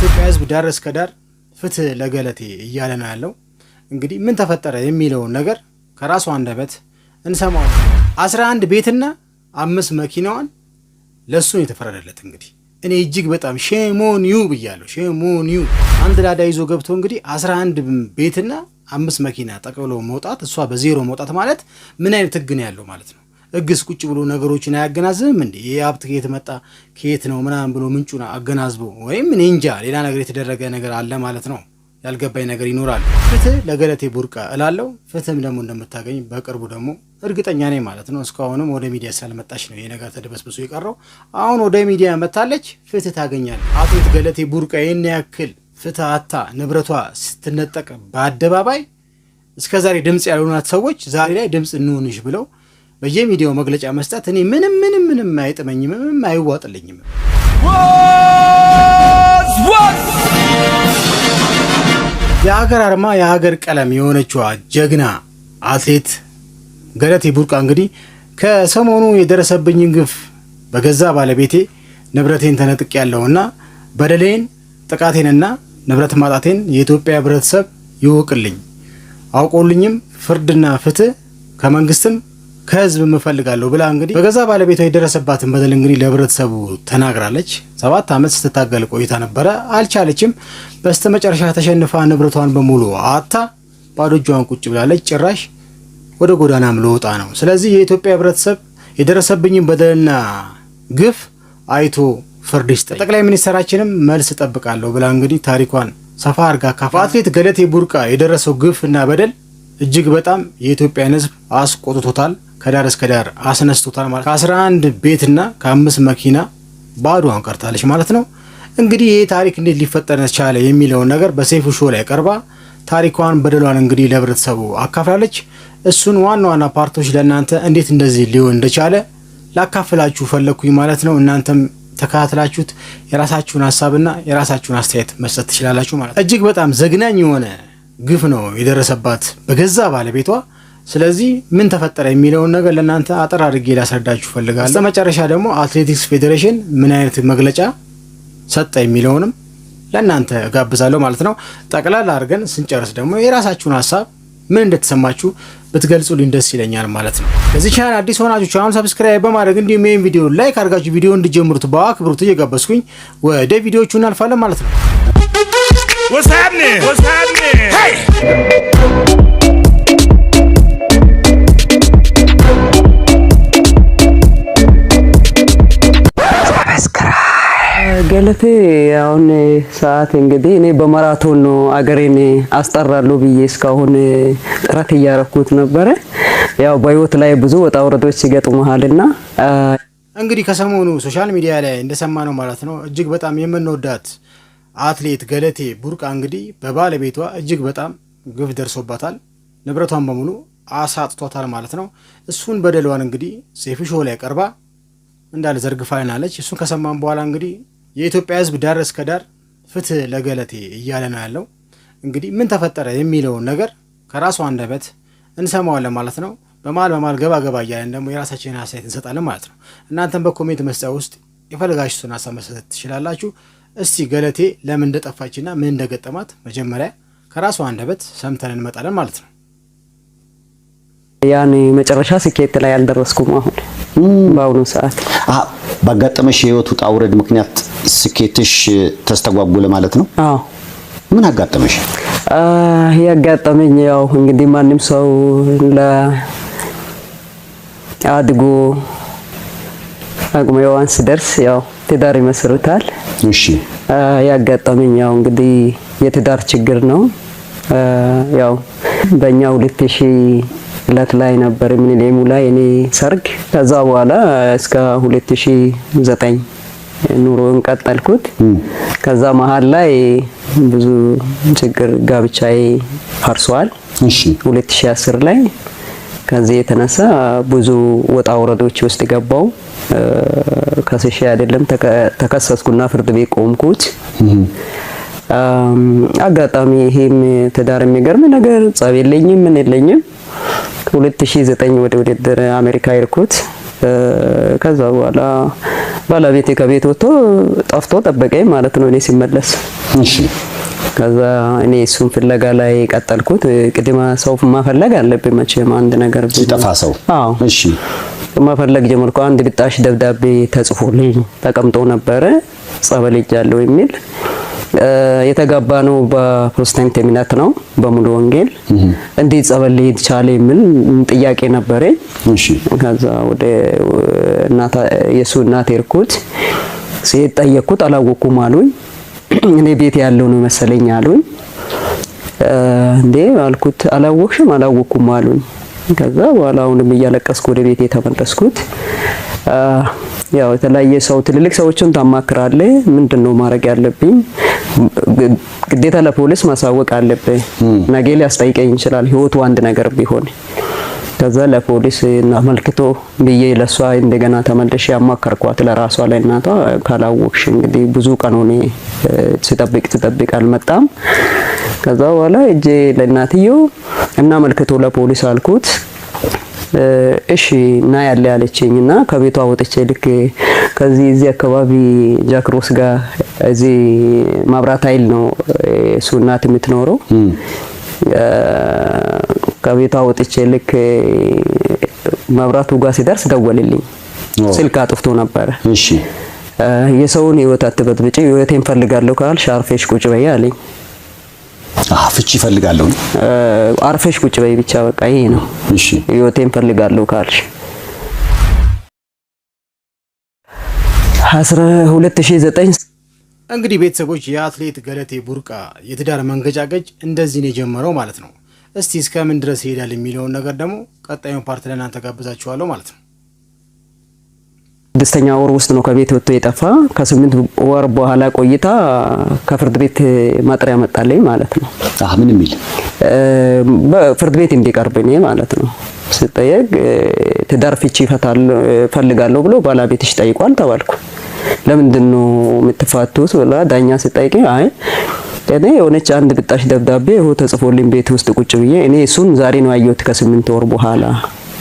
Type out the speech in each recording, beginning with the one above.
የኢትዮጵያ ሕዝብ ዳር እስከ ዳር ፍትህ ለገለቴ እያለ ነው ያለው። እንግዲህ ምን ተፈጠረ የሚለውን ነገር ከራሱ አንደበት እንሰማዋለን። 11 ቤትና 5 መኪናዋን ለሱ የተፈረደለት እንግዲህ እኔ እጅግ በጣም ሼሞን ዩ ብያለሁ። ሼሞን ዩ አንድ ላዳ ይዞ ገብቶ እንግዲህ 11 ቤትና 5 መኪና ጠቅልሎ መውጣት፣ እሷ በዜሮ መውጣት ማለት ምን አይነት ህግ ነው ያለው ማለት ነው? ህግስ ቁጭ ብሎ ነገሮችን አያገናዝብም እንዴ? የሀብት ከየት መጣ ከየት ነው ምናምን ብሎ ምንጩን አገናዝቦ ወይም እኔ እንጃ ሌላ ነገር የተደረገ ነገር አለ ማለት ነው። ያልገባኝ ነገር ይኖራል። ፍትህ ለገለቴ ቡርቃ እላለሁ። ፍትህም ደግሞ እንደምታገኝ በቅርቡ ደግሞ እርግጠኛ ነኝ ማለት ነው። እስካሁንም ወደ ሚዲያ ስላልመጣች ነው ይሄ ነገር ተደበስብሶ የቀረው። አሁን ወደ ሚዲያ መታለች፣ ፍትህ ታገኛለች። አትሌት ገለቴ ቡርቃ ይህን ያክል ፍትህ አታ ንብረቷ ስትነጠቅ በአደባባይ እስከዛሬ ድምፅ ያልሆናት ሰዎች ዛሬ ላይ ድምፅ እንሆንሽ ብለው በየሚዲያው መግለጫ መስጠት እኔ ምንም አይጥመኝም፣ ምንም አይዋጥልኝም። የሀገር አርማ የሀገር ቀለም የሆነችዋ ጀግና አትሌት ገለቴ ቡርቃ እንግዲህ ከሰሞኑ የደረሰብኝን ግፍ በገዛ ባለቤቴ ንብረቴን ተነጥቅ ያለውና በደሌን ጥቃቴንና ንብረት ማጣቴን የኢትዮጵያ ሕብረተሰብ ይወቅልኝ፣ አውቆልኝም ፍርድና ፍትህ ከመንግስትም ከህዝብ እፈልጋለሁ ብላ እንግዲህ በገዛ ባለቤቷ የደረሰባትን በደል እንግዲህ ለህብረተሰቡ ተናግራለች። 7 ዓመት ስትታገል ቆይታ ነበረ፣ አልቻለችም። በስተመጨረሻ ተሸንፋ ንብረቷን በሙሉ አታ ባዶ እጇን ቁጭ ብላለች። ጭራሽ ወደ ጎዳናም ልወጣ ነው። ስለዚህ የኢትዮጵያ ህብረተሰብ የደረሰብኝን በደልና ግፍ አይቶ ፍርድ ይስጠኝ፣ ጠቅላይ ሚኒስትራችንም መልስ እጠብቃለሁ ብላ እንግዲህ ታሪኳን ሰፋ አድርጋ አትሌት ገለቴ ቡርቃ የደረሰው ግፍና በደል እጅግ በጣም የኢትዮጵያን ህዝብ አስቆጥቶታል። ከዳር እስከ ዳር አስነስቶታል ማለት ከ11 ቤትና ከ5 መኪና ባዶዋን ቀርታለች ማለት ነው። እንግዲህ ይሄ ታሪክ እንዴት ሊፈጠር ቻለ የሚለውን ነገር በሰይፉ ሾው ላይ ቀርባ ታሪኳን በደሏን እንግዲህ ለህብረተሰቡ አካፍላለች። እሱን ዋና ፓርቶች ለእናንተ እንዴት እንደዚህ ሊሆን እንደቻለ ላካፍላችሁ ፈለኩኝ ማለት ነው። እናንተም ተከታትላችሁት የራሳችሁን ሀሳብና የራሳችሁን አስተያየት መስጠት ትችላላችሁ ማለት ነው። እጅግ በጣም ዘግናኝ የሆነ ግፍ ነው የደረሰባት በገዛ ባለቤቷ። ስለዚህ ምን ተፈጠረ የሚለውን ነገር ለእናንተ አጠር አድርጌ ላስረዳችሁ ፈልጋለሁ። በመጨረሻ ደግሞ አትሌቲክስ ፌዴሬሽን ምን አይነት መግለጫ ሰጠ የሚለውንም ለእናንተ ጋብዛለሁ ማለት ነው። ጠቅላላ አድርገን ስንጨርስ ደግሞ የራሳችሁን ሀሳብ ምን እንደተሰማችሁ ብትገልጹልኝ ደስ ይለኛል ማለት ነው። ለዚህ ቻናል አዲስ ሆናችሁ ቻናሉን ሰብስክራይብ በማድረግ እንዲሁም ይሄን ቪዲዮ ላይክ አድርጋችሁ ቪዲዮ እንድጀምሩት በአክብሮት እየጋበዝኩኝ ወደ ቪዲዮቹ እናልፋለን ማለት ነው። What's happening? What's happening? Hey! ገለቴ አሁን ሰዓት እንግዲህ እኔ በማራቶን ነው አገሬን አስጠራለሁ ብዬ እስካሁን ጥረት እያረኩት ነበረ። ያው በህይወት ላይ ብዙ ወጣ ወረዶች ይገጥሙሃልና እንግዲህ ከሰሞኑ ሶሻል ሚዲያ ላይ እንደሰማነው ማለት ነው እጅግ በጣም የምንወዳት አትሌት ገለቴ ቡርቃ እንግዲህ በባለቤቷ እጅግ በጣም ግፍ ደርሶባታል። ንብረቷን በሙሉ አሳጥቷታል ማለት ነው። እሱን በደሏን እንግዲህ ሰይፉ ሾው ላይ ቀርባ እንዳለ ዘርግፋልናለች። እሱን ከሰማን በኋላ እንግዲህ የኢትዮጵያ ሕዝብ ዳር እስከ ዳር ፍትህ ለገለቴ እያለ ነው ያለው። እንግዲህ ምን ተፈጠረ የሚለውን ነገር ከራሱ አንደበት እንሰማዋለን ማለት ነው። በመሀል ገባ እያለን ደግሞ የራሳችንን አስተያየት እንሰጣለን ማለት ነው። እናንተም በኮሜንት መስጫ ውስጥ የፈለጋችሁትን ሀሳብ መስጠት ትችላላችሁ። እስቲ ገለቴ ለምን እንደጠፋችና ምን እንደገጠማት መጀመሪያ ከራሱ አንደበት ሰምተን እንመጣለን ማለት ነው። ያኔ መጨረሻ ስኬት ላይ ያልደረስኩም አሁን በአሁኑ ሰዓት ባጋጠመሽ የህይወት ውጣ ውረድ ምክንያት ስኬትሽ ተስተጓጎለ ማለት ነው? አዎ። ምን አጋጠመሽ? ያጋጠመኝ ያው እንግዲህ ማንም ሰው አድጎ አቅመ ሔዋን ሲደርስ ያው ትዳር ይመሰርታል። እሺ። ያጋጠመኝ ያው እንግዲህ የትዳር ችግር ነው። ያው በእኛ 2002 ላይ ነበር ሚሊኒየሙ ላይ እኔ ሰርግ። ከዛ በኋላ እስከ 2009 ኑሮን ቀጠልኩት። ከዛ መሃል ላይ ብዙ ችግር ጋብቻዬ ፈርሷል። እሺ። 2010 ላይ ከዚህ የተነሳ ብዙ ወጣ ወረዶች ውስጥ ገባው። ከሰሽ አይደለም ተከሰስኩና ፍርድ ቤት ቆምኩት። አጋጣሚ ይሄም ትዳር የሚገርም ነገር ጸብ የለኝም ምን የለኝም። 2009 ወደ ውድድር አሜሪካ ይርኩት። ከዛ በኋላ ባለቤቴ ከቤት ወጥቶ ጠፍቶ ጠበቀኝ ማለት ነው እኔ ሲመለስ። እሺ ከዛ እኔ እሱን ፍለጋ ላይ ቀጠልኩት። ቅድማ ሰው ማፈለግ አለብኝ መቼም አንድ ነገር ሲጠፋ ሰው። አዎ እሺ ማፈለግ ጀመርኩ። አንድ ብጣሽ ደብዳቤ ተጽፎልኝ ተቀምጦ ነበረ ጸበል ሄጃለሁ የሚል የተጋባ ነው በፕሮቴስታንት እምነት ነው በሙሉ ወንጌል። እንዴት ጸበል ሊሄድ ቻለ የሚል ጥያቄ ነበረኝ። እሺ ከዛ ወደ የሱ እናት ሄድኩት። ሲሄድ ጠየቅኩት፣ አላወኩም አሉኝ። እኔ ቤት ያለው ነው መሰለኝ አሉኝ። እንዴ አልኩት፣ አላወቅሽም? አላወኩም አሉኝ። ከዛ በኋላ አሁንም እያለቀስኩ ወደ ቤት የተመለስኩት። ያው የተለያየ ሰው ትልልቅ ሰዎችን ታማክራለህ። ምንድነው ማድረግ ያለብኝ? ግዴታ ለፖሊስ ማሳወቅ አለብኝ። ነገ ሊያስጠይቀኝ ይችላል ህይወቱ አንድ ነገር ቢሆን። ከዛ ለፖሊስ አመልክቶ ብዬ ለሷ እንደገና ተመልሼ አማከርኳት ለራሷ ለእናቷ። ካላወቅሽ እንግዲህ ብዙ ቀን ሆነ ስጠብቅ አልመጣም። ከዛ በኋላ እጄ ለእናትየው እና አመልክቶ ለፖሊስ አልኩት። እሺ እና ያለ ያለችኝና ከቤቷ ወጥቼ ልክ ከዚህ እዚህ አካባቢ ጃክሮስ ጋር እዚህ ማብራት ኃይል ነው እሱ እናት የምትኖረው። ከቤቷ ወጥቼ ልክ መብራቱ ጋር ሲደርስ ደወለልኝ። ስልክ አጥፍቶ ነበር። እሺ የሰውን ህይወት አትበጥብጪ፣ ህይወቴን ፈልጋለሁ ካልሽ አርፈሽ ቁጭ በይ አለኝ። ፍቺ ፈልጋለሁ፣ አርፈሽ ቁጭ በይ ብቻ በቃ ይሄ ነው። እሺ ህይወቴን ፈልጋለሁ ካልሽ 2009 እንግዲህ ቤተሰቦች የአትሌት ገለቴ ቡርቃ የትዳር መንገጫገጭ እንደዚህ ነው የጀመረው ማለት ነው። እስቲ እስከምን ድረስ ይሄዳል የሚለውን ነገር ደግሞ ቀጣዩን ፓርት ለእናንተ ጋብዛችኋለሁ ማለት ነው። 6ኛ ወር ውስጥ ነው ከቤት ወጥቶ የጠፋ። ከ8 ወር በኋላ ቆይታ ከፍርድ ቤት ማጥሪያ መጣለኝ ማለት ነው። ምን የሚል በፍርድ ቤት እንዲቀርብ እኔ ማለት ነው ስጠየቅ ትዳር ፍቺ ፈልጋለሁ ብሎ ባለቤትሽ ጠይቋል ተባልኩ። ለምንድን ነው የምትፋቱት ብላ ዳኛ ስጠይቀኝ አይ እኔ የሆነች አንድ ብጣሽ ደብዳቤ ተጽፎልኝ ቤት ውስጥ ቁጭ ብዬ እኔ እሱን ዛሬ ነው ያየሁት ከ8 ወር በኋላ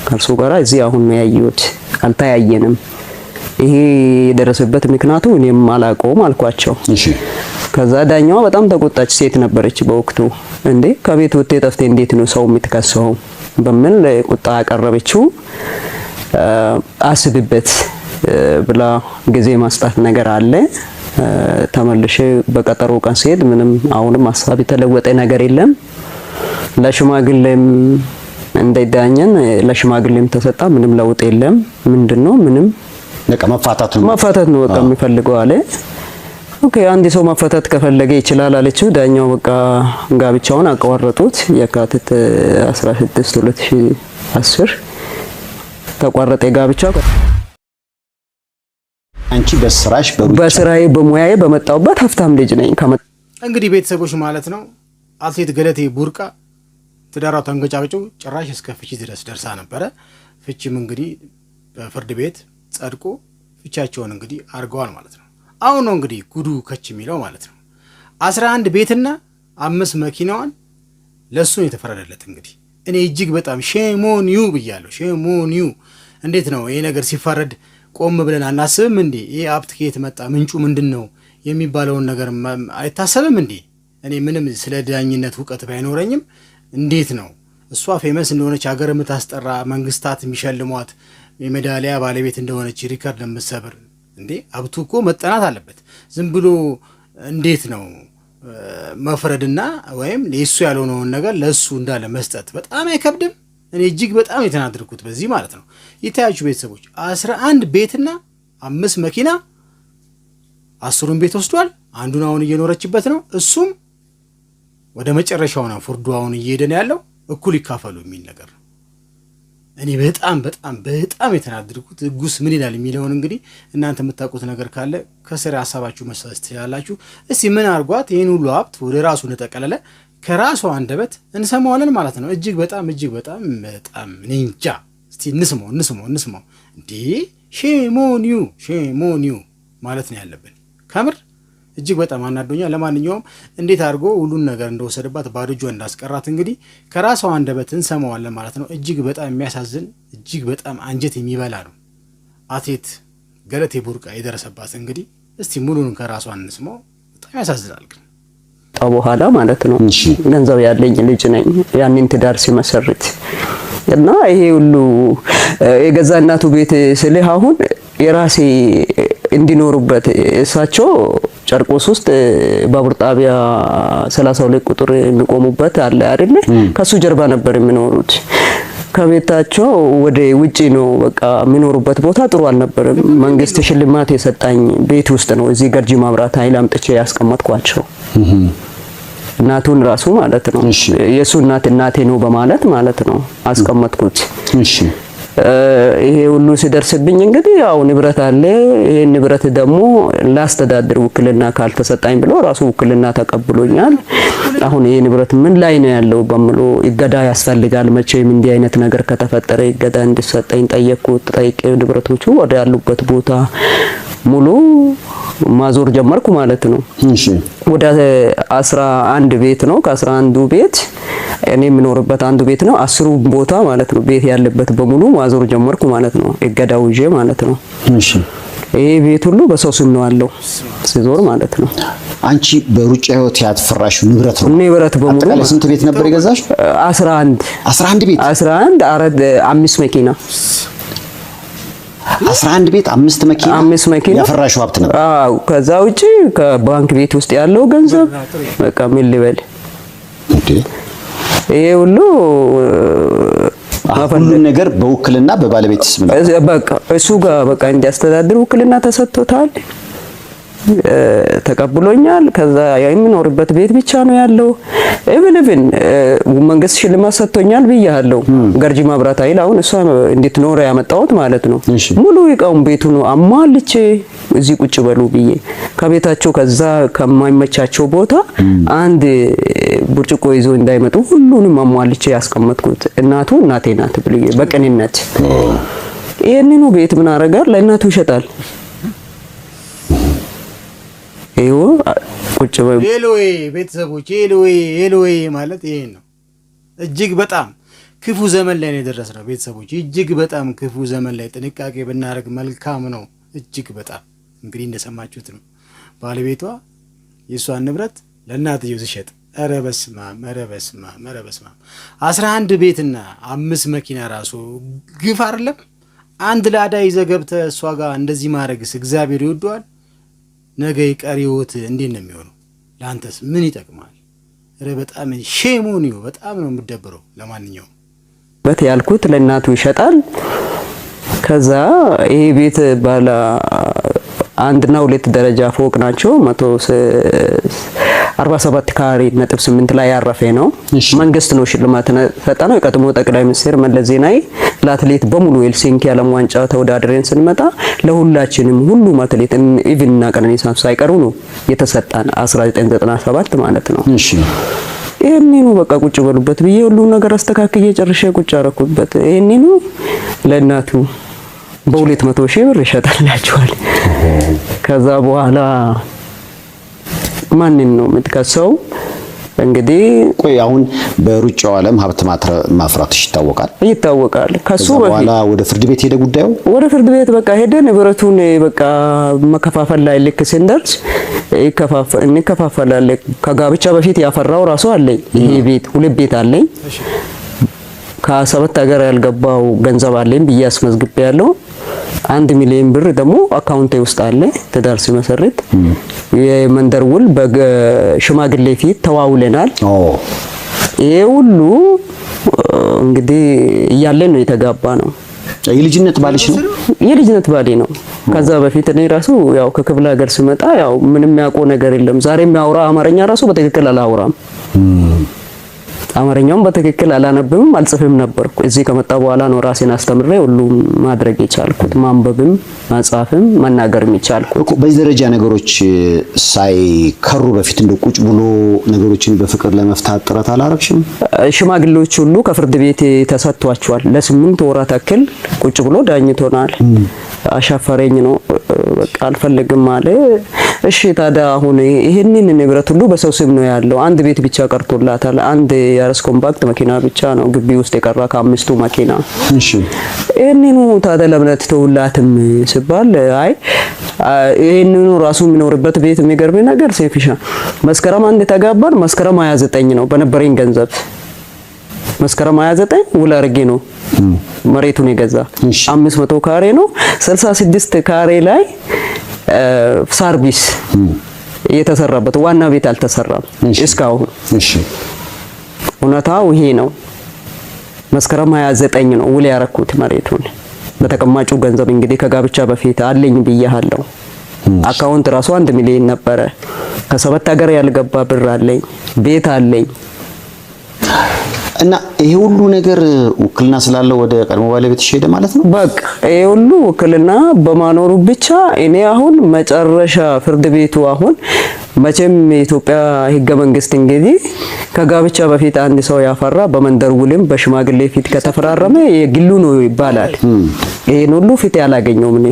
ከእርሱ ጋር እዚህ አሁን ነው ያየሁት፣ አልተያየንም። ይሄ የደረሰበት ምክንያቱ እኔም አላውቀውም አልኳቸው። እሺ ከዛ ዳኛዋ በጣም ተቆጣች። ሴት ነበረች በወቅቱ። እንዴ ከቤት ወጥቴ ጠፍቴ እንዴት ነው ሰው የምትከሰው በሚል ቁጣ ያቀረበችው። አስብበት ብላ ጊዜ ማስጣት ነገር አለ። ተመልሼ በቀጠሮ ቀን ሲሄድ ምንም አሁንም ሐሳብ የተለወጠ ነገር የለም። ለሽማግሌም እንደዳኘን ለሽማግሌም ተሰጣ፣ ምንም ለውጥ የለም። ምንድነው ምንም በቃ መፋታት ነው በቃ የሚፈልገው አለ። ኦኬ አንድ ሰው መፋታት ከፈለገ ይችላል አለችው። ዳኛው በቃ ጋብቻውን አቋረጡት። የካቲት 16 2010 ተቋረጠ ጋብቻው። አንቺ በስራዬ በሙያዬ በመጣውበት ሀብታም ልጅ ነኝ። እንግዲህ ቤተሰቦች ማለት ነው አትሌት ገለቴ ቡርቃ ትዳሯ ተንገጫገጩ ጭራሽ እስከ ፍቺ ድረስ ደርሳ ነበረ። ፍቺም እንግዲህ በፍርድ ቤት ጸድቆ ፍቻቸውን እንግዲህ አድርገዋል ማለት ነው። አሁን ነው እንግዲህ ጉዱ ከች የሚለው ማለት ነው። 11 ቤትና 5 መኪናዋን ለሱ ነው የተፈረደለት። እንግዲህ እኔ እጅግ በጣም ሼሞኒዩ ብያለሁ። ሼሞኒዩ እንዴት ነው ይሄ ነገር ሲፈረድ ቆም ብለን አናስብም እንዴ? ይሄ ሀብት ከየት መጣ ምንጩ ምንድነው የሚባለውን ነገር አይታሰብም እንዴ? እኔ ምንም ስለ ዳኝነት እውቀት ባይኖረኝም እንዴት ነው እሷ ፌመስ እንደሆነች ሀገር የምታስጠራ መንግስታት የሚሸልሟት የሜዳሊያ ባለቤት እንደሆነች ሪከርድ የምትሰብር እንዴ? ሀብቱ እኮ መጠናት አለበት። ዝም ብሎ እንዴት ነው መፍረድና ወይም ለሱ ያልሆነውን ነገር ለሱ እንዳለ መስጠት በጣም አይከብድም? እኔ እጅግ በጣም የተናደድኩት በዚህ ማለት ነው። የታያችሁ ቤተሰቦች 11 ቤትና 5 መኪና 10ን ቤት ወስዷል። አንዱን አሁን እየኖረችበት ነው። እሱም ወደ መጨረሻው ነው ፍርዱ አሁን እየሄደ ነው ያለው። እኩል ይካፈሉ የሚል ነገር ነው። እኔ በጣም በጣም በጣም የተናደድኩት ህጉስ ምን ይላል የሚለውን እንግዲህ እናንተ የምታውቁት ነገር ካለ ከስር ሀሳባችሁ መስጠት ትችላላችሁ። እስቲ ምን አርጓት ይሄን ሁሉ ሀብት ወደ ራሱ እንደጠቀለለ ከራሱ አንደበት እንሰማዋለን ማለት ነው። እጅግ በጣም በጣም ኒንጃ። እስቲ እንስማው እንዴ! ሼሞኒዩ ማለት ነው ያለብን። ከምር እጅግ በጣም አናዶኛል። ለማንኛውም እንዴት አድርጎ ሁሉን ነገር እንደወሰደባት ባዶ እጇን እንዳስቀራት እንግዲህ ከራሷ አንደበት እንሰማዋለን ማለት ነው። እጅግ በጣም የሚያሳዝን እጅግ በጣም አንጀት የሚበላ ነው። አትሌት ገለቴ ቡርቃ የደረሰባት እንግዲህ እስቲ ሙሉን ከራሷ እንስማው። በጣም ያሳዝናል ግን በኋላ ማለት ነው። ገንዘብ ያለኝ ልጅ ነኝ ያንን ትዳር ሲመሰርት እና ይሄ ሁሉ የገዛ እናቱ ቤት ስልህ አሁን የራሴ እንዲኖሩበት እሳቸው ጨርቆስ ውስጥ ባቡር ጣቢያ 32 ቁጥር የሚቆሙበት አለ አይደል? ከሱ ጀርባ ነበር የሚኖሩት። ከቤታቸው ወደ ውጪ ነው በቃ የሚኖሩበት ቦታ ጥሩ አልነበረም። መንግስት ሽልማት የሰጣኝ ቤት ውስጥ ነው እዚህ ገርጂ ማብራት ኃይል አምጥቼ ያስቀመጥኳቸው። እናቱን ራሱ ማለት ነው የሱ እናቴ ነው በማለት ማለት ነው አስቀመጥኩት። እሺ ይሄ ሁሉ ሲደርስብኝ እንግዲህ ያው ንብረት አለ። ይሄ ንብረት ደግሞ ላስተዳድር ውክልና ካልተሰጣኝ ብሎ ራሱ ውክልና ተቀብሎኛል። አሁን ይሄ ንብረት ምን ላይ ነው ያለው በሚሉ ይገዳ ያስፈልጋል። መቼም እንዲህ አይነት ነገር ከተፈጠረ ይገዳ እንዲሰጠኝ ጠየቅኩት። ጠይቄ ንብረቶቹ ወደ ያሉበት ቦታ ሙሉ ማዞር ጀመርኩ ማለት ነው። እሺ ወደ 11 ቤት ነው። ከ11ዱ ቤት እኔ የምኖርበት አንዱ ቤት ነው። 10ሩ ቦታ ማለት ነው ቤት ያለበት በሙሉ ማዞር ጀመርኩ ማለት ነው። እገዳው ይዤ ማለት ነው። እሺ ይሄ ቤት ሁሉ በሰው ስም ነው ያለው ሲዞር ማለት ነው። አንቺ በሩጫ ህይወት ያትፈራሽው ንብረት ነው? ንብረት በሙሉ አጠቃላይ ስንት ቤት ነበር የገዛሽ? 11 ቤት 5 መኪና 11 ቤት 5 መኪና ያፈራሽው ሀብት ነበር? አዎ። ከዛ ውጪ ከባንክ ቤት ውስጥ ያለው ገንዘብ በቃ ምን ልበል እንዴ ይሄ ሁሉ ሁሉን ነገር በውክልና በባለቤት ስም ነው በቃ እሱ ጋር በቃ እንዲያስተዳድር ውክልና ተሰጥቶታል። ተቀብሎኛል። ከዛ የሚኖርበት ቤት ብቻ ነው ያለው። ኢቭን መንግስት ሽልማት ሰጥቶኛል ብያለሁ። ገርጂ ማብራት ኃይል አሁን እሷ እንድትኖር ያመጣሁት ማለት ነው። ሙሉ ይቃውን ቤቱ ነው አሟልቼ እዚህ ቁጭ በሉ ብዬ ከቤታቸው ከዛ ከማይመቻቸው ቦታ አንድ ብርጭቆ ይዞ እንዳይመጡ ሁሉንም አሟልቼ ያስቀመጥኩት እናቱ እናቴ ናት ብዬ በቅንነት ይሄንኑ ቤት ምን አረጋል ለእናቱ ይሸጣል። ይሄው ቁጭ በሉ ኤሎዌ ቤተሰቦች ኤሎዌ ማለት ይሄ ነው። እጅግ በጣም ክፉ ዘመን ላይ ነው የደረስነው ቤተሰቦች። እጅግ በጣም ክፉ ዘመን ላይ ጥንቃቄ ብናደርግ መልካም ነው። እጅግ በጣም እንግዲህ እንደሰማችሁት ነው። ባለቤቷ የሷን ንብረት ለእናትየው ሲሸጥ ኧረ በስመአብ 11 ቤትና 5 መኪና ራሱ ግፍ አይደለም? አንድ ላዳ ይዘህ ገብተህ እሷ ጋር እንደዚህ ማድረግስ እግዚአብሔር ይወደዋል? ነገ ቀሪ ህይወት እንዴት ነው የሚሆነው? ለአንተስ ምን ይጠቅማል? ኧረ በጣም ሼሙን ነው። በጣም ነው የምደብረው። ለማንኛውም በት ያልኩት ለእናቱ ይሸጣል። ከዛ ይሄ ቤት ባለ 1 እና 2 ደረጃ ፎቅ ናቸው። 147 ካሬ ነጥብ 8 ላይ ያረፈ ነው። መንግስት ነው ሽልማት ሰጠነው። የቀድሞ ጠቅላይ ሚኒስትር መለስ ዜናዊ ለአትሌት በሙሉ ሄልሲንኪ ዓለም ዋንጫ ተወዳድረን ስንመጣ ለሁላችንም ሁሉም አትሌት ኢቭን እና ቀነኒሳ ሳይቀሩ ነው የተሰጠን 1997 ማለት ነው። እሺ ይሄንኑ በቃ ቁጭ በሉበት ብዬ ሁሉ ነገር አስተካክዬ ጨርሼ ቁጭ አረኩበት። ይሄንኑ ለእናቱ በ200,000 ብር ይሸጣላችኋል። ከዛ በኋላ ማንን ነው የምትከሰው? እንግዲህ ቆይ አሁን በሩጫው ዓለም ሀብት ማፍራትሽ ይታወቃል። ከሱ በኋላ ወደ ፍርድ ቤት ሄደ ጉዳዩ? ወደ ፍርድ ቤት በቃ ሄደ። ንብረቱን በቃ መከፋፈል ላይ ልክ ስንደርስ እንከፋፈላለን። ከጋብቻ በፊት ያፈራው ራሱ አለኝ። ይሄ ቤት 2 ቤት አለኝ። ከ7 ሀገር ያልገባው ገንዘብ አለኝ ብዬ አስመዝግቤ ያለው 1 ሚሊዮን ብር ደግሞ አካውንቴ ውስጥ አለ። ትዳር ሲመሰርት የመንደር ውል በሽማግሌ ፊት ተዋውለናል። ይሄ ሁሉ እንግዲህ እያለን ነው የተጋባ ነው። የልጅነት ባልሽ ነው? የልጅነት ባሌ ነው። ከዛ በፊት እኔ ራሱ ያው ከክፍለ ሀገር ስመጣ ያው ምንም ያውቀው ነገር የለም። ዛሬ የሚያወራ አማርኛ ራሱ በትክክል አላወራም። አማርኛውን በትክክል አላነብም አልጽፍም ነበርኩ። እዚህ ከመጣ በኋላ ነው ራሴን አስተምሬ ሁሉም ማድረግ የቻልኩት። ማንበብም መጻፍም መናገርም የቻልኩት። በዚህ ደረጃ ነገሮች ሳይከሩ በፊት እንደ ቁጭ ብሎ ነገሮችን በፍቅር ለመፍታት ጥረት አላረግሽም? ሽማግሌዎች ሁሉ ከፍርድ ቤት ተሰጥቷቸዋል። ለ8 ወራት ያክል ቁጭ ብሎ ዳኝቶናል። አሻፈረኝ ነው በቃ አልፈልግም አለ። እሺ ታዲያ አሁን ይሄንን ንብረት ሁሉ በሰው ስም ነው ያለው። አንድ ቤት ብቻ ቀርቶላታል። አንድ ያረስ ኮምፓክት መኪና ብቻ ነው ግቢ ውስጥ የቀራ ከ5ቱ መኪና። እሺ ይሄንኑ ታዲያ ለምን አትተውላትም ሲባል አይ ይሄንኑ ራሱ የሚኖርበት ቤት የሚገርም ነገር ሴፊሻ መስከረም 1 ተጋባን። መስከረም 29 ነው በነበረኝ ገንዘብ መስከረም 29 ውል አድርጌ ነው መሬቱን የገዛ 500 ካሬ ነው። 66 ካሬ ላይ ሰርቪስ የተሰራበት ዋና ቤት አልተሰራም እስካሁን። እሺ እውነታው ይሄ ነው። መስከረም 29 ነው ውል ያረኩት መሬቱን በተቀማጩ ገንዘብ። እንግዲህ ከጋብቻ በፊት አለኝ ብያለሁ። አካውንት ራሱ 1 ሚሊዮን ነበረ። ከ7 ሀገር ያልገባ ብር አለኝ፣ ቤት አለኝ። እና ይሄ ሁሉ ነገር ውክልና ስላለው ወደ ቀድሞ ባለቤትሽ ሄደ ማለት ነው? በቃ ይሄ ሁሉ ውክልና በማኖሩ ብቻ እኔ አሁን መጨረሻ ፍርድ ቤቱ አሁን መቼም የኢትዮጵያ ሕገ መንግስት እንግዲህ ከጋብቻ በፊት አንድ ሰው ያፈራ በመንደር ውልም በሽማግሌ ፊት ከተፈራረመ የግሉ ነው ይባላል። ይሄን ሁሉ ፊት ያላገኘውም እኔ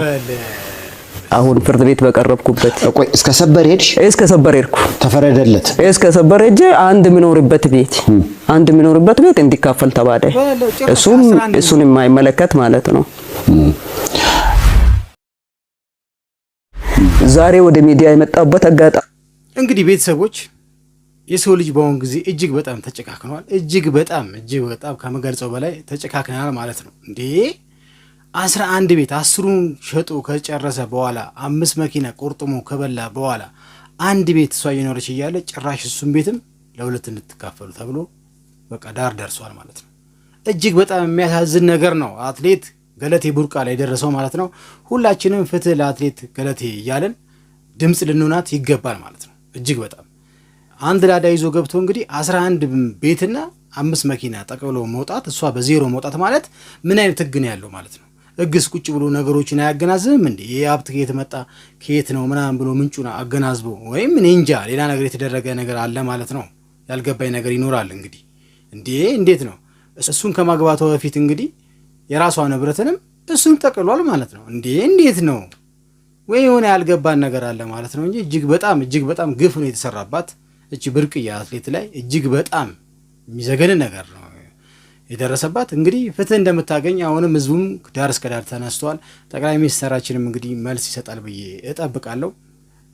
አሁን ፍርድ ቤት በቀረብኩበት። ቆይ እስከ ሰበር ሄድሽ? እስከ ሰበር ሄድኩ። ተፈረደለት? እስከ ሰበር ሄጄ አንድ የሚኖርበት ቤት እንዲካፈል ተባለ። እሱን የማይመለከት ማለት ነው። ዛሬ ወደ ሚዲያ የመጣበት አጋጣሚ እንግዲህ ቤተሰቦች የሰው ልጅ በአሁን ጊዜ እጅግ በጣም ተጨካክኗል። እጅግ በጣም ከመገልጸው በላይ ተጨካክናል ማለት ነው። እንዴ 11 ቤት 10ሩን ሸጦ ከጨረሰ በኋላ 5 መኪና ቆርጥሞ ከበላ በኋላ አንድ ቤት እሷ እየኖረች እያለ ጭራሽ እሱን ቤትም ለሁለት እንድትካፈሉ ተብሎ በቃ ዳር ደርሷል ማለት ነው። እጅግ በጣም የሚያሳዝን ነገር ነው አትሌት ገለቴ ቡርቃ ላይ ደረሰው ማለት ነው። ሁላችንም ፍትህ ለአትሌት ገለቴ እያለን ድምጽ ልንሆናት ይገባል ማለት ነው። እጅግ በጣም አንድ ላዳ ይዞ ገብቶ እንግዲህ 11 ቤትና 5 መኪና ጠቅልሎ መውጣት፣ እሷ በዜሮ መውጣት ማለት ምን አይነት ህግ ነው ያለው ማለት ነው? ህግስ ቁጭ ብሎ ነገሮችን አያገናዝብም እንዴ? ይሄ ሀብት ከየት መጣ ከየት ነው ምናምን ብሎ ምንጩን አገናዝቦ ወይም እኔ እንጃ ሌላ ነገር የተደረገ ነገር አለ ማለት ነው። ያልገባኝ ነገር ይኖራል እንግዲህ። እንዴት ነው እሱን ከማግባቷ በፊት እንግዲህ የራሷ ንብረትንም እሱን ጠቅሏል ማለት ነው። እንዴት ነው ወይ የሆነ ያልገባን ነገር አለ ማለት ነው እንጂ እጅግ በጣም ግፍ ነው የተሰራባት እቺ ብርቅዬ አትሌት ላይ እጅግ በጣም የሚዘገን ነገር ነው የደረሰባት። እንግዲህ ፍትህ እንደምታገኝ አሁንም ህዝቡም ዳር እስከ ዳር ተነስቷል። ጠቅላይ ሚኒስትራችንም እንግዲህ መልስ ይሰጣል ብዬ እጠብቃለሁ።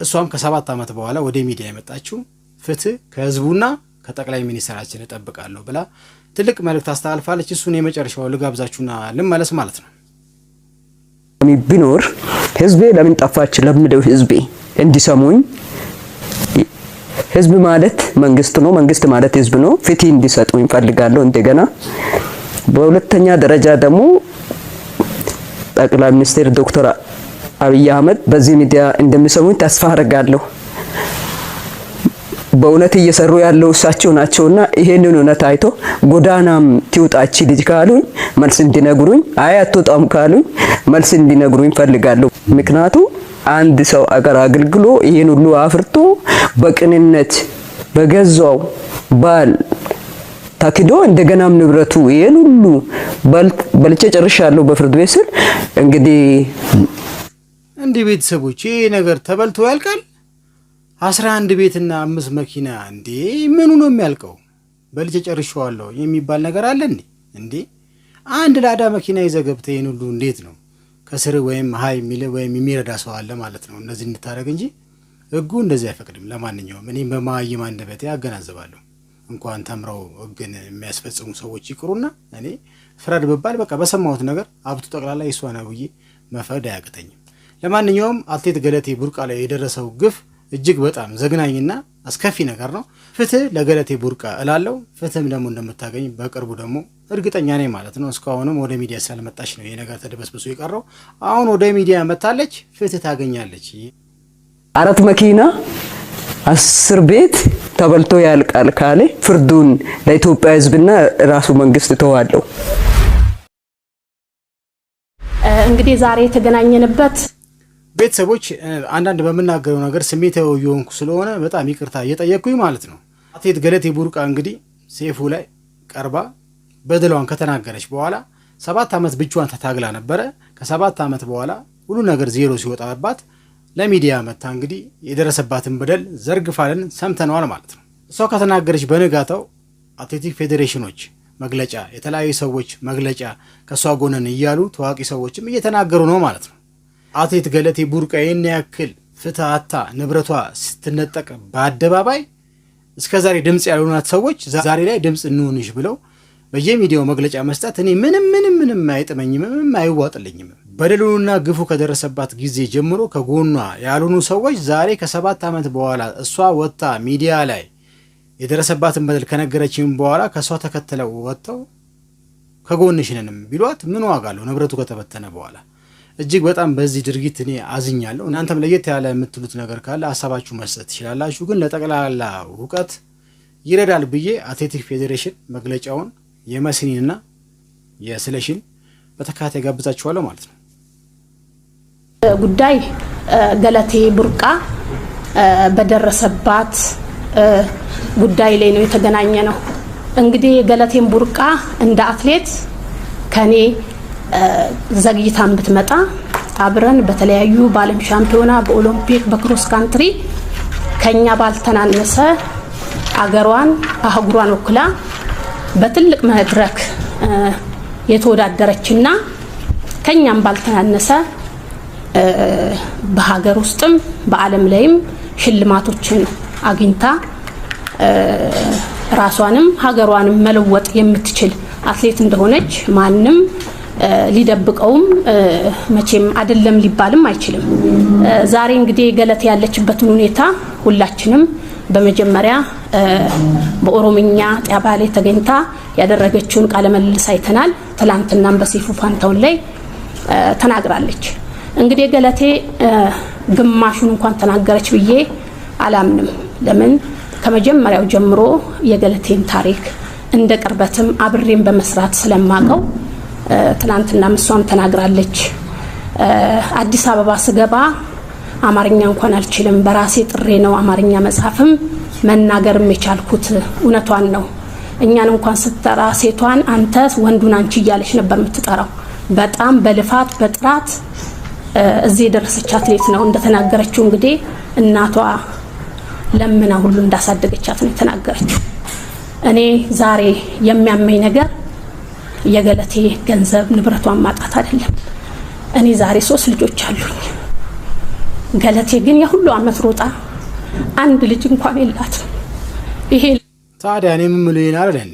እሷም ከ7 ዓመት በኋላ ወደ ሚዲያ የመጣችው ፍትህ ከህዝቡና ከጠቅላይ ሚኒስትራችን እጠብቃለሁ ብላ ትልቅ መልእክት አስተላልፋለች። እሱን የመጨረሻው ልጋብዛችሁና ልመለስ ማለት ነው። ቢኖር ህዝቤ ለምን ጠፋች ለምደው ህዝቤ እንዲሰሙኝ። ህዝብ ማለት መንግስት ነው፣ መንግስት ማለት ህዝብ ነው። ፍትህ እንዲሰጡኝ ፈልጋለሁ እንደገና። በሁለተኛ ደረጃ ደግሞ ጠቅላይ ሚኒስትር ዶክተር አብይ አህመድ በዚህ ሚዲያ እንደሚሰሙኝ ተስፋ አደርጋለሁ። በእውነት እየሰሩ ያለው እሳቸው ናቸውና ይሄንን እውነት አይቶ ጎዳናም ትውጣች ልጅ ካሉኝ መልስ እንዲነግሩኝ፣ አይ አትወጣም ካሉኝ መልስ እንዲነግሩኝ ፈልጋለሁ። ምክንያቱም አንድ ሰው አገር አገልግሎ ይሄን ሁሉ አፍርቶ በቅንነት በገዛው ባል ታክዶ እንደገናም ንብረቱ ይሄን ሁሉ በልቼ ጨርሻለሁ በፍርድ ቤት ስል እንግዲህ ቤተሰቦች ይሄ ነገር ተበልቶ ያልቃል? 11 ቤትና 5 መኪና ምኑ ነው የሚያልቀው? በልቼ ጨርሻለሁ የሚባል ነገር አለ እንዴ? አንድ ላዳ መኪና ይዘህ ገብተህ ይሄን ሁሉ እንዴት ነው ከስር ወይም ሃይ ሚለ ወይም የሚረዳ ሰው አለ ማለት ነው እነዚህ እንድታረግ እንጂ ህጉ እንደዚህ አይፈቅድም። ለማንኛውም እኔም በማይም አንደበቴ አገናዝባለሁ። እንኳን ተምረው ህግን የሚያስፈጽሙ ሰዎች ይቅሩና እኔ ፍረድ ብባል በቃ በሰማሁት ነገር ሀብቱ ጠቅላላ የሷ ነው ብዬ መፍረድ አያቅተኝም። ለማንኛውም አትሌት ገለቴ ቡርቃ ላይ የደረሰው ግፍ እጅግ በጣም ዘግናኝና አስከፊ ነገር ነው። ፍትህ ለገለቴ ቡርቃ እላለሁ። ፍትህም ደግሞ እንደምታገኝ በቅርቡ ደግሞ እርግጠኛ ነኝ ማለት ነው። እስካሁንም ወደ ሚዲያ ስላልመጣች ነው ይሄ ነገር ተደበስብሶ የቀረው። አሁን ወደ ሚዲያ መጣለች፣ ፍትህ ታገኛለች። 4 መኪና 10 ቤት ተበልቶ ያልቃል ካለ ፍርዱን ለኢትዮጵያ ህዝብና ራሱ መንግስት ተዋለው። እንግዲህ ዛሬ የተገናኘንበት ቤተሰቦች አንዳንድ በመናገረው ነገር ስሜታዊ የሆንኩ ስለሆነ በጣም ይቅርታ እየጠየቅኩኝ ማለት ነው። አትሌት ገለቴ ቡርቃ እንግዲህ ሴፉ ላይ ቀርባ በደሏን ከተናገረች በኋላ 7 ዓመት ብቻዋን ተታግላ ነበረ። ከ7 ዓመት በኋላ ሁሉ ነገር ዜሮ ሲወጣባት ለሚዲያ መታ እንግዲህ የደረሰባትን በደል ዘርግፋልን ሰምተነዋል ማለት ነው። እሷ ከተናገረች በነጋታው አትሌቲክ ፌዴሬሽኖች መግለጫ፣ የተለያዩ ሰዎች መግለጫ ከሷ ጎነን እያሉ ታዋቂ ሰዎችም እየተናገሩ ነው ማለት ነው። አትሌት ገለቴ ቡርቃ ይህን ያክል ፍትህ አታ ንብረቷ ስትነጠቅ በአደባባይ እስከዛሬ ድምፅ ያልሆናት ሰዎች ዛሬ ላይ ድምፅ እንሆንሽ ብለው በየሚዲያው መግለጫ መስጠት እኔ ምንም አይጥመኝም፣ ምንም አይዋጥልኝም። በደሉና ግፉ ከደረሰባት ጊዜ ጀምሮ ከጎኗ ያልሆኑ ሰዎች ዛሬ ከ7 ዓመት በኋላ እሷ ወጥታ ሚዲያ ላይ የደረሰባትን በደል ከነገረችም በኋላ ከሷ ተከተለው ወጥተው ከጎንሽ ነንም ቢሏት ምን ዋጋ አለው? ንብረቱ ከተበተነ በኋላ እጅግ በጣም በዚህ ድርጊት እኔ አዝኛለሁ። እናንተም ለየት ያለ የምትሉት ነገር ካለ ሀሳባችሁ መስጠት ትችላላችሁ። ግን ለጠቅላላ እውቀት ይረዳል ብዬ አትሌቲክ ፌዴሬሽን መግለጫውን የመስኒንና የስለሽን በተከታታይ ጋብዛችኋለሁ ማለት ነው። ጉዳይ ገለቴ ቡርቃ በደረሰባት ጉዳይ ላይ ነው የተገናኘ ነው። እንግዲህ ገለቴን ቡርቃ እንደ አትሌት ከኔ ዘግይታን ብትመጣ አብረን በተለያዩ በዓለም ሻምፒዮና፣ በኦሎምፒክ፣ በክሮስ ካንትሪ ከኛ ባልተናነሰ አገሯን አህጉሯን ወክላ በትልቅ መድረክ የተወዳደረችና ከኛም ባልተናነሰ በሀገር ውስጥም በዓለም ላይም ሽልማቶችን አግኝታ ራሷንም ሀገሯንም መለወጥ የምትችል አትሌት እንደሆነች ማንም ሊደብቀውም መቼም አይደለም ሊባልም አይችልም። ዛሬ እንግዲህ ገለቴ ያለችበትን ሁኔታ ሁላችንም በመጀመሪያ በኦሮምኛ ጣቢያ ላይ ተገኝታ ያደረገችውን ቃለ መልስ አይተናል። ትላንትናም በሰይፉ ፋንታውን ላይ ተናግራለች። እንግዲህ ገለቴ ግማሹን እንኳን ተናገረች ብዬ አላምንም። ለምን ከመጀመሪያው ጀምሮ የገለቴን ታሪክ እንደ ቅርበትም አብሬም በመስራት ስለማቀው ትላንትና እሷም ተናግራለች። አዲስ አበባ ስገባ አማርኛ እንኳን አልችልም፣ በራሴ ጥሬ ነው አማርኛ መጻፍም መናገርም የቻልኩት። እውነቷን ነው። እኛን እንኳን ስትጠራ ሴቷን አንተ ወንዱን አንቺ እያለች ነበር የምትጠራው። በጣም በልፋት በጥራት እዚህ የደረሰች አትሌት ነው። እንደተናገረችው እንግዲህ እናቷ ለምና ሁሉ እንዳሳደገቻት ነው የተናገረችው። እኔ ዛሬ የሚያመኝ ነገር የገለቴ ገንዘብ ንብረቷን ማጣት አይደለም። እኔ ዛሬ 3 ልጆች አሉኝ። ገለቴ ግን የሁሉ አመት ሮጣ አንድ ልጅ እንኳን የላትም። ይሄ ታዲያ እኔ ምን ምለው ይናል አይደል?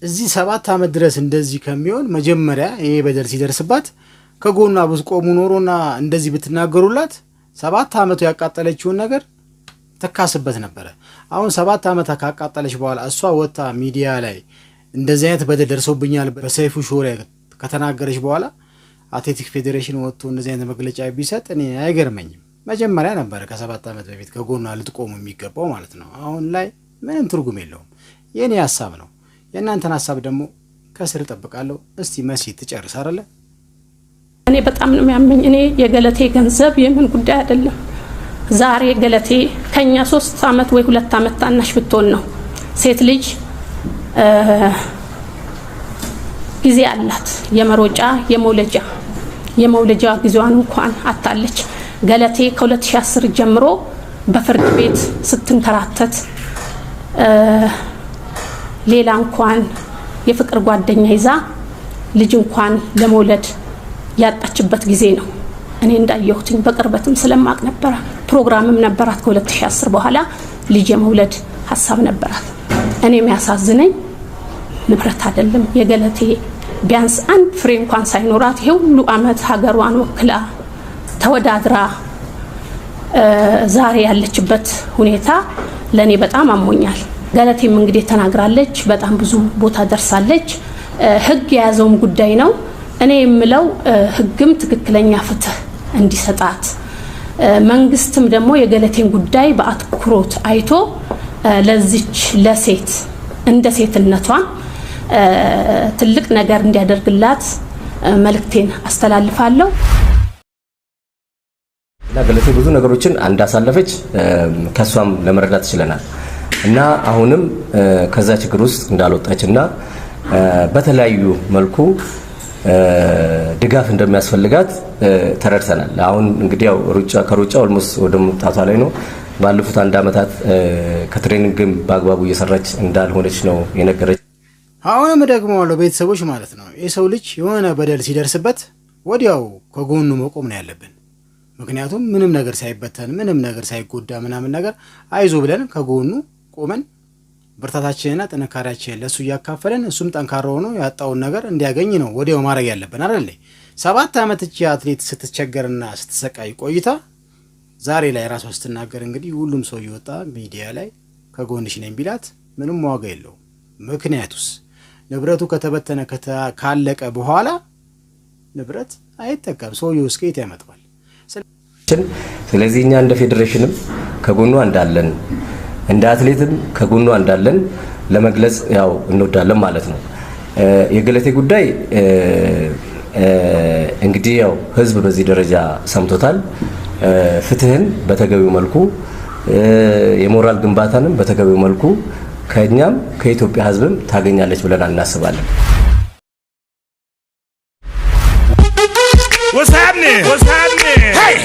እዚህ 7 ዓመት ድረስ እንደዚህ ከሚሆን መጀመሪያ ይሄ በደል ሲደርስባት ከጎኗ ብትቆሙ ኖሮና እንደዚህ ብትናገሩላት 7 ዓመቱ ያቃጠለችውን ነገር ተካስበት ነበረ። አሁን 7 ዓመት ካቃጠለች በኋላ እሷ ወጣ ሚዲያ ላይ እንደዚህ አይነት በደል ደርሶብኛል በሰይፉ ሾው ላይ ከተናገረች በኋላ አትሌቲክ ፌዴሬሽን ወጥቶ እንደዚህ አይነት መግለጫ ቢሰጥ እኔ አይገርመኝም። መጀመሪያ ነበረ ከ7 ዓመት በፊት ከጎኗ ልትቆሙ የሚገባው ማለት ነው። አሁን ላይ ምንም ትርጉም የለውም። የኔ ሐሳብ ነው። የእናንተን ሐሳብ ደግሞ ከስር እጠብቃለሁ። እስቲ መሲ ትጨርስ አይደለ? እኔ በጣም ነው የሚያመኝ። እኔ የገለቴ ገንዘብ የምን ጉዳይ አይደለም። ዛሬ ገለቴ ከኛ 3 ዓመት ወይ 2 ዓመት ታናሽ ብትሆን ነው። ሴት ልጅ ጊዜ አላት፣ የመሮጫ የመውለጃ ጊዜዋን እንኳን አጣለች። ገለቴ ከ2010 ጀምሮ በፍርድ ቤት ስትንከራተት ሌላ እንኳን የፍቅር ጓደኛ ይዛ ልጅ እንኳን ለመውለድ ያጣችበት ጊዜ ነው። እኔ እንዳየሁትኝ በቅርበትም ስለማቅ ነበር። ፕሮግራምም ነበራት ከ2010 በኋላ ልጅ የመውለድ ሀሳብ ነበራት። እኔ የሚያሳዝነኝ ንብረት አይደለም የገለቴ ቢያንስ አንድ ፍሬ እንኳን ሳይኖራት ይሄ ሁሉ አመት ሀገሯን ወክላ ተወዳድራ ዛሬ ያለችበት ሁኔታ ለኔ በጣም አሞኛል። ገለቴም እንግዲህ ተናግራለች፣ በጣም ብዙ ቦታ ደርሳለች። ህግ የያዘውም ጉዳይ ነው። እኔ የምለው ህግም ትክክለኛ ፍትህ እንዲሰጣት መንግስትም ደግሞ የገለቴን ጉዳይ በአትኩሮት አይቶ ለዚች ለሴት እንደ ሴትነቷ ትልቅ ነገር እንዲያደርግላት መልእክቴን አስተላልፋለሁ። ገለቴ ብዙ ነገሮችን እንዳሳለፈች ከሷም ለመረዳት ይችላል እና አሁንም ከዛ ችግር ውስጥ እንዳልወጣችና በተለያዩ መልኩ ድጋፍ እንደሚያስፈልጋት ተረድተናል። አሁን እንግዲህ ያው ከሩጫ ኦልሞስት ወደ መምጣቷ ላይ ነው። ባለፉት 1 ዓመታት ከትሬኒንግም በአግባቡ እየሰራች እንዳልሆነች ነው የነገረች። አሁንም ደግሞ ቤተሰቦች ማለት ነው የሰው ልጅ የሆነ በደል ሲደርስበት ወዲያው ከጎኑ መቆም ነው ያለብን። ምክንያቱም ምንም ነገር ሳይበተን ምንም ነገር ሳይጎዳ ምናምን ነገር አይዞ ብለን ከጎኑ ቆመን ብርታታችንና ጥንካሬያችንን ለሱ እያካፈለን እሱም ጠንካራ ሆኖ ያጣውን ነገር እንዲያገኝ ነው ወዲያው ማድረግ ያለብን አይደል? 7 ዓመት እቺ አትሌት ስትቸገርና ስትሰቃይ ቆይታ ዛሬ ላይ ራሷ ስትናገር እንግዲህ ሁሉም ሰው እየወጣ ሚዲያ ላይ ከጎንሽ ነኝ ቢላት ምንም ዋጋ የለውም። ምክንያቱስ ንብረቱ ከተበተነ ካለቀ በኋላ ንብረት አይጠቀም ሰውየው እስከ የት ያመጣዋል? ስለዚህ እኛ እንደ ፌዴሬሽንም ከጎኗ እንዳለን እንደ አትሌትም ከጎኗ እንዳለን ለመግለጽ ያው እንወዳለን ማለት ነው። የገለቴ ጉዳይ እንግዲህ ያው ህዝብ በዚህ ደረጃ ሰምቶታል። ፍትህን በተገቢው መልኩ የሞራል ግንባታንም በተገቢው መልኩ ከኛም ከኢትዮጵያ ህዝብም ታገኛለች ብለን እናስባለን። What's happening? What's happening? Hey!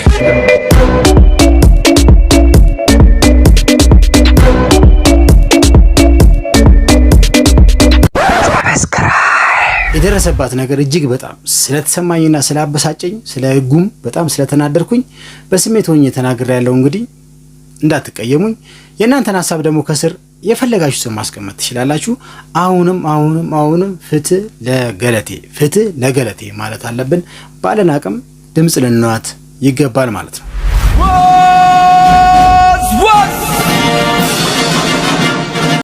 የደረሰባት ነገር እጅግ በጣም ስለተሰማኝና ስላበሳጨኝ ስለ ህጉም በጣም ስለተናደርኩኝ በስሜት ሆኜ ተናግሬያለሁ። እንግዲህ እንዳትቀየሙኝ። የእናንተን ሀሳብ ደግሞ ከስር የፈለጋችሁትን ማስቀመጥ ትችላላችሁ። አሁንም ፍትህ ለገለቴ ማለት አለብን። ባለን አቅም ድምጽ ልንዋት ይገባል ማለት ነው።